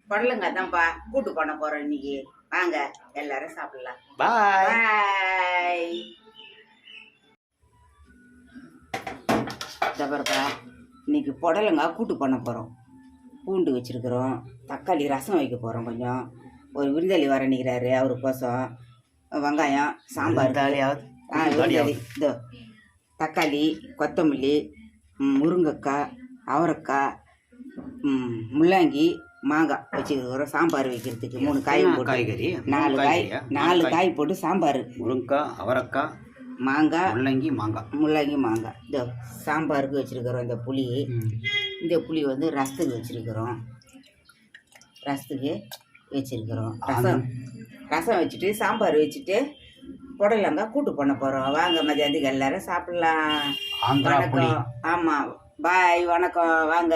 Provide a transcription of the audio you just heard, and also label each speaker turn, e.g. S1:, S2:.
S1: புடலங்காய் தான்ப்பா கூட்டு பண்ண போறோம் இன்னைக்கு. வாங்க எல்லாரும் சாப்பிடலாம்.
S2: பாய்
S1: பாய். தபர்ப்பா இன்னைக்கு புடலங்காய் கூட்டு பண்ண போகிறோம். பூண்டு வச்சுருக்குறோம், தக்காளி ரசம் வைக்க போகிறோம். கொஞ்சம் ஒரு விருந்தாளி வர நிற்கிறாரு, அவருக்கோசம் வெங்காயம் சாம்பார் விருந்தாளி. இதோ தக்காளி, கொத்தமல்லி, முருங்கைக்காய், அவரைக்காய், முள்ளங்கி, மாங்காய் வச்சுருக்கிறோம். சாம்பார் வைக்கிறதுக்கு 3 காய் போட்டு
S2: காய்கறி
S1: 4 காய் போட்டு சாம்பார்.
S2: முருங்கைக்காய், அவரைக்காய்,
S1: மாங்காய்,
S2: முள்ளங்கி
S1: மாங்காய். இதோ சாம்பாருக்கு வச்சுருக்கிறோம். இந்த புளி வந்து ரசத்துக்கு வச்சுருக்கிறோம். ரசம் வச்சுட்டு சாம்பார் வச்சுட்டு புடலங்காய் கூட்டு பண்ண போகிறோம். வாங்க மதியானத்துக்கு எல்லாரும் சாப்பிட்லாம். வணக்கம். ஆமாம், பாய், வணக்கம், வாங்க.